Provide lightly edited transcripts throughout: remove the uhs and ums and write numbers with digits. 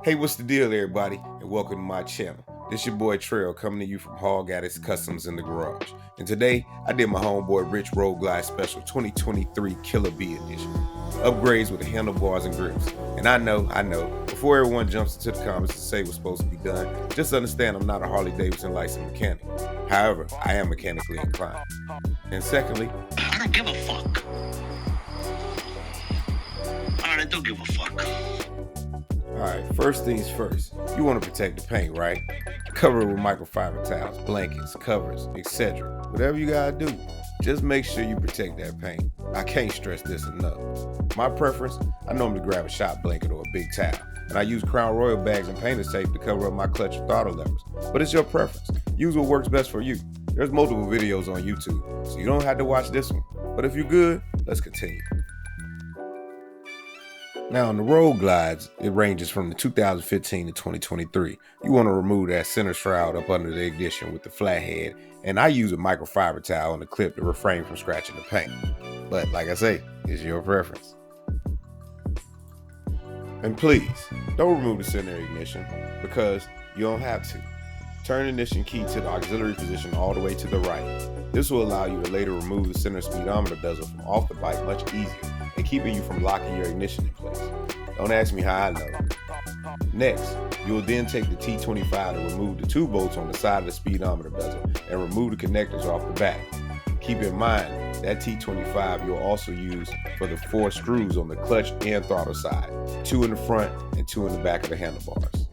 Hey, what's the deal, everybody? And welcome to my channel. This your boy Trail coming to you from Hog Addicts Customs in the Garage. And today, I did my homeboy Rich Road Glide Special 2023 Killer Bee Edition. Upgrades with the handlebars and grips. And I know, before everyone jumps into the comments to say what's supposed to be done, just understand I'm not a Harley Davidson licensed mechanic. However, I am mechanically inclined. And secondly, I don't give a fuck. I don't give a fuck. Alright, first things first, you want to protect the paint, right? Cover it with microfiber towels, blankets, covers, etc. Whatever you gotta do, just make sure you protect that paint. I can't stress this enough. My preference, I normally grab a shop blanket or a big towel, and I use Crown Royal bags and painter's tape to cover up my clutch or throttle levers. But it's your preference. Use what works best for you. There's multiple videos on YouTube, so you don't have to watch this one. But if you're good, let's continue. Now on the road glides, it ranges from the 2015 to 2023. You want to remove that center shroud up under the ignition with the flat head, and I use a microfiber towel and a clip to refrain from scratching the paint. But like I say, it's your preference. And please, don't remove the center ignition because you don't have to. Turn ignition key to the auxiliary position all the way to the right. This will allow you to later remove the center speedometer bezel from off the bike much easier and keeping you from locking your ignition in place. Don't ask me how I know. Next, you will then take the T25 to remove the two bolts on the side of the speedometer bezel and remove the connectors off the back. Keep in mind, that T25 you'll also use for the 4 screws on the clutch and throttle side, 2 in the front and 2 in the back of the handlebars.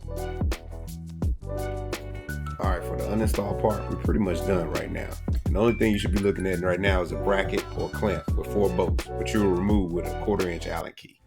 Alright, for the uninstalled part, we're pretty much done right now. And the only thing you should be looking at right now is a bracket or clamp with 4 bolts, which you will remove with a 1/4 inch Allen key.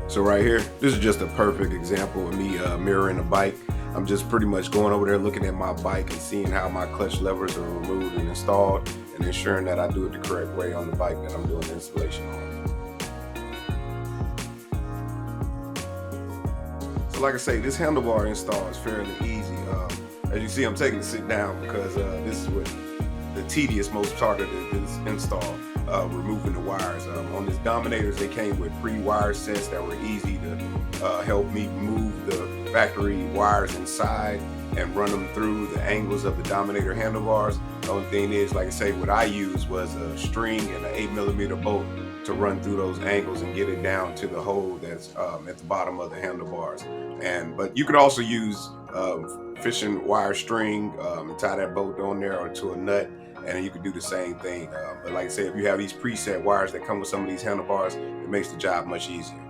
So right here, this is just a perfect example of me mirroring a bike. I'm just pretty much going over there looking at my bike and seeing how my clutch levers are removed and installed and ensuring that I do it the correct way on the bike that I'm doing the installation on. So like I say, this handlebar install is fairly easy. As you see, I'm taking the sit down because this is what the tedious most part of this install. removing the wires. On this Dominators, they came with pre-wire sets that were easy to help me remove the factory wires inside and run them through the angles of the Dominator handlebars. The only thing is, like I say, what I used was a string and an 8mm bolt to run through those angles and get it down to the hole that's at the bottom of the handlebars. But you could also use fishing wire string, tie that bolt on there or to a nut, and you could do the same thing. But like I said, if you have these preset wires that come with some of these handlebars, it makes the job much easier.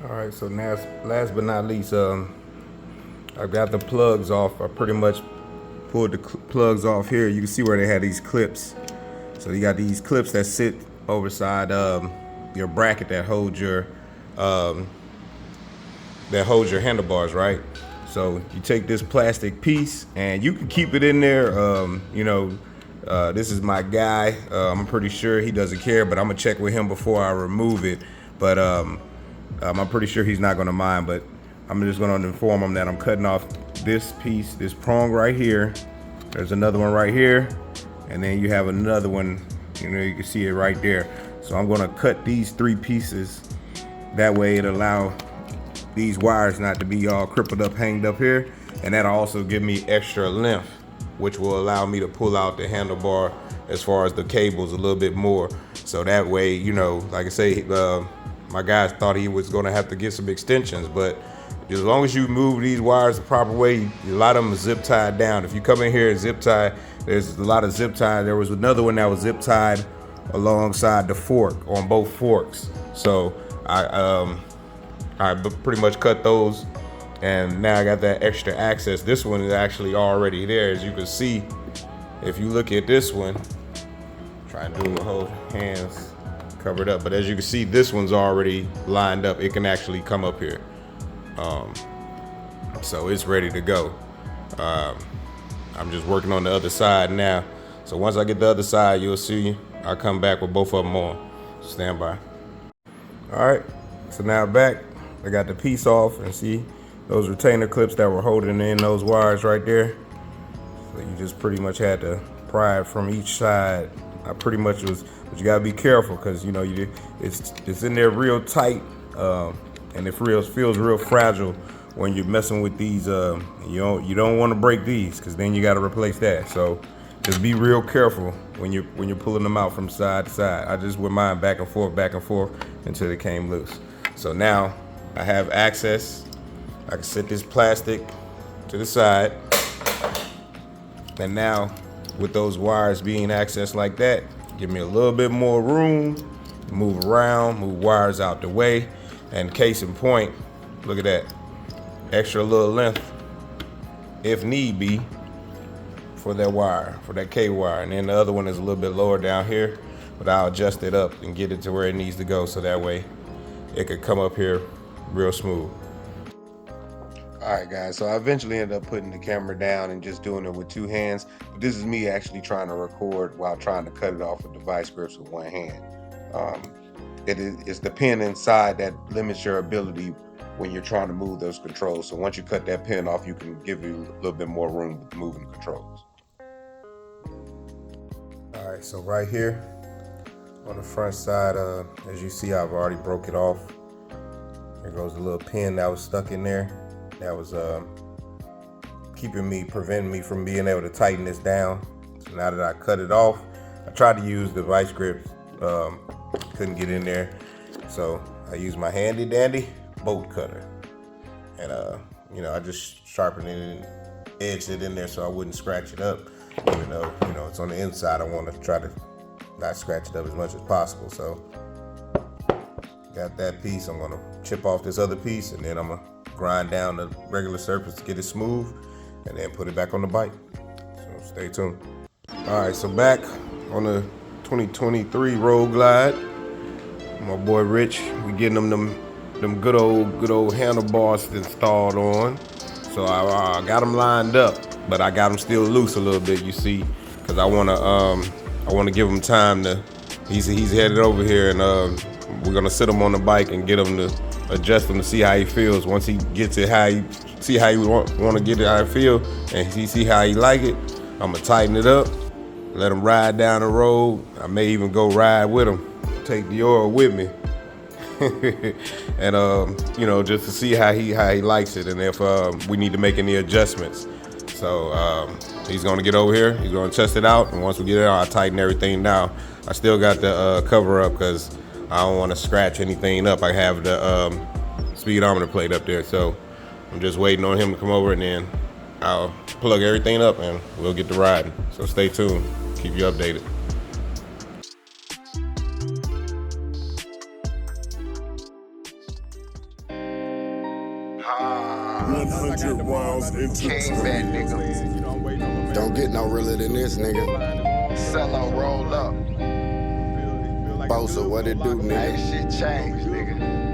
All right, so now, last but not least, I've got the plugs off. I pretty much pulled the plugs off here. You can see where they had these clips. So you got these clips that sit overside your bracket that holds your handlebars, right? So you take this plastic piece and you can keep it in there. This is my guy. I'm pretty sure he doesn't care, but I'm gonna check with him before I remove it. But I'm pretty sure he's not gonna mind, but I'm just gonna inform him that I'm cutting off this piece, this prong right here. There's another one right here, and then you have another one, you can see it right there. So I'm gonna cut these 3 pieces. That way it allow these wires not to be all crippled up, hanged up here. And that'll also give me extra length, which will allow me to pull out the handlebar as far as the cables a little bit more. So that way, you know, like I say, my guys thought he was gonna have to get some extensions, but as long as you move these wires the proper way, a lot of them are zip tied down. If you come in here and zip tie, there's a lot of zip tie. There was another one that was zip tied alongside the fork on both forks. So I pretty much cut those, and now I got that extra access. This one is actually already there, as you can see. If you look at this one, try and do my whole hands covered up, but as you can see, this one's already lined up. It can actually come up here. So it's ready to go. I'm just working on the other side now. So once I get the other side, you'll see I'll come back with both of them on. Stand by. All right, so now back, I got the piece off, and see those retainer clips that were holding in those wires right there. So you just pretty much had to pry it from each side. I pretty much was, but you gotta be careful, because you know it's in there real tight, and it feels real fragile when you're messing with these. You don't want to break these, because then you got to replace that. So just be real careful when you're pulling them out from side to side. I just went mine back and forth until it came loose. So now I have access. I can set this plastic to the side, and now with those wires being accessed like that, give me a little bit more room to move around, move wires out the way. And case in point, look at that, extra little length if need be for that wire, for that K wire. And then the other one is a little bit lower down here, but I'll adjust it up and get it to where it needs to go, so that way it could come up here real smooth. All right, guys, so I eventually ended up putting the camera down and just doing it with two hands. But this is me actually trying to record while trying to cut it off with the vice grips with one hand. It's the pin inside that limits your ability when you're trying to move those controls. So once you cut that pin off, you can give you a little bit more room with moving the controls. All right, so right here on the front side, as you see, I've already broke it off. There goes the little pin that was stuck in there. That was preventing me from being able to tighten this down. So now that I cut it off, I tried to use the vice grips, couldn't get in there. So I used my handy dandy bolt cutter, and you know, I just sharpened it and edged it in there so I wouldn't scratch it up. Even though, you know, it's on the inside, I want to try to not scratch it up as much as possible. So got that piece. I'm gonna chip off this other piece, and then I'm gonna grind down the regular surface to get it smooth, and then put it back on the bike. So stay tuned. All right, so back on the 2023 Road Glide, my boy Rich, we getting them good old handlebars installed on. So I got them lined up, but I got them still loose a little bit, you see, because I wanna give him time to. He's headed over here, and we're gonna sit him on the bike and get him to adjust him to see how he feels. Once he gets it, see how he want to get it, how I feel, and he see how he like it, I'm gonna tighten it up, let him ride down the road. I may even go ride with him, take the oil with me, and you know, just to see how he likes it, and if we need to make any adjustments. So he's gonna get over here, he's gonna test it out, and once we get it out, I'll tighten everything down. I still got the cover up because I don't want to scratch anything up. I have the speedometer plate up there, so I'm just waiting on him to come over, and then I'll plug everything up and we'll get to riding. So stay tuned, keep you updated. 100 rounds into Caveman nigga. Don't get no realer than this nigga. Sell roll up. Bosa, what it do, nigga? Ain't shit changed, nigga.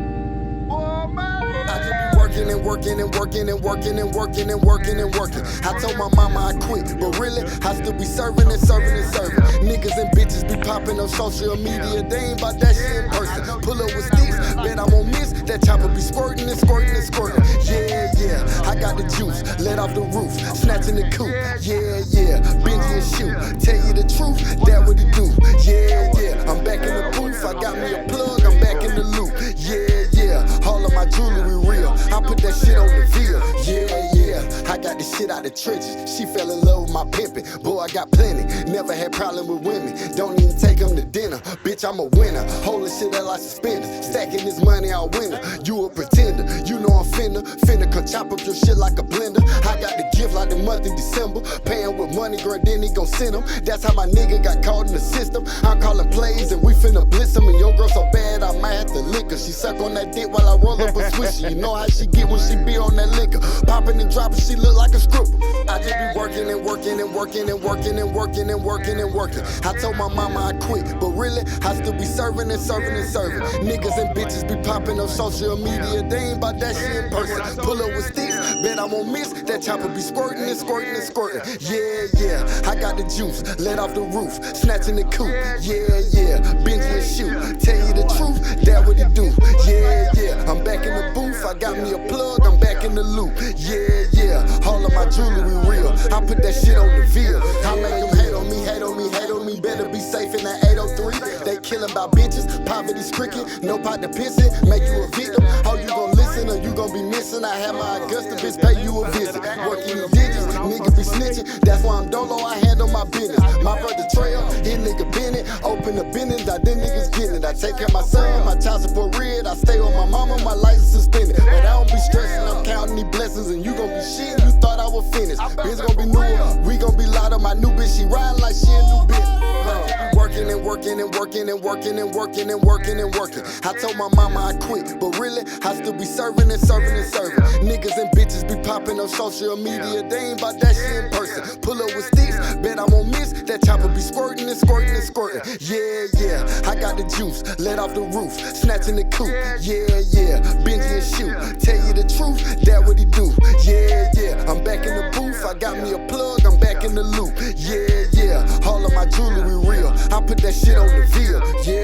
I just be working and working and working and working and working and working and working. I told my mama I quit, but really, I still be serving and serving and serving. Niggas and bitches be popping on social media, they ain't about that shit in person. Pull up with sticks, bet I won't miss. That chopper be squirting and squirting and squirting. Yeah, yeah, I got the juice, let off the roof, snatching the coupe. Yeah, yeah, Benji and shoot. Tell you the truth, that what it do. Yeah, yeah, I'm back in the booth, I got me a plug, I'm back in the loop. Yeah, yeah. all of my jewelry real. I put that shit on the veal. Yeah, I got this shit out the trenches. She fell in love with my pimpin'. Boy, I got plenty. Never had problem with women. Don't even take them to dinner. Bitch, I'm a winner. Holding shit out like suspenders. Stacking this money all winter. You a pretender. You know I'm finna come chop up your shit like a blender. I got the gift like the month in December. Paying with money, girl, then he gon' send them. That's how my nigga got caught in the system. I'm calling plays and we finna blitz him. And your girl so bad, I might have to lick her. She suck on that dick while I roll up a swisher. You know how she get when she be on that liquor. Popping and dropping, she look like a stripper. I just be working and working and working and working and working and working and working. I told my mama I quit, but really, I still be serving and serving and serving. Niggas and bitches be popping on social media. They ain't about that shit in person. Pull up with sticks, bet I won't miss. That chopper be squirting and squirting and squirting. Yeah, I got the juice, let off the roof, snatching the coupe. Yeah, binge and shoot. Tell you the truth, that what he do. Yeah, I'm back in the booth. I got me a plug, I'm back in the loop. Yeah, all of my jewelry real. I put that shit on the veal. I make them hate on me, hate on me, hate on me. Better be safe in that 803. They killing about bitches, poverty's cricket. No pot to piss it, make you a victim. How you gon' listen or you gon' be missing? I have my Augusta bitch pay you a visit. Working the digits, niggas be snitching. That's why I'm dolo, I handle my business. My brother Trail, his nigga Bennett. Open the business, I them niggas getting it. I take care of my son, my child support red. I stay with my mama, my license suspended. But I don't be stressing, I'm counting these blessings. And you gon' be shit, you thought I was finished. Bitch gon' be newer, we gon' be louder. My new bitch, she riding like she a new bitch. Working and working and working and working and working and working and working. I told my mama I quit, but really, I still be serving and serving and serving. Niggas and bitches be popping on social media. They ain't about that shit in person. Pull up with sticks, bet I won't miss. That chopper be squirting and squirting and squirting. Yeah, I got the juice, let off the roof, snatching the coupe. Yeah, binge and shoot. Tell you the truth, that what he do. Yeah, I'm back in the booth. I got me a plug, I'm back in the loop. Yeah, all of my jewelry real. I put that shit on the veal. Yeah.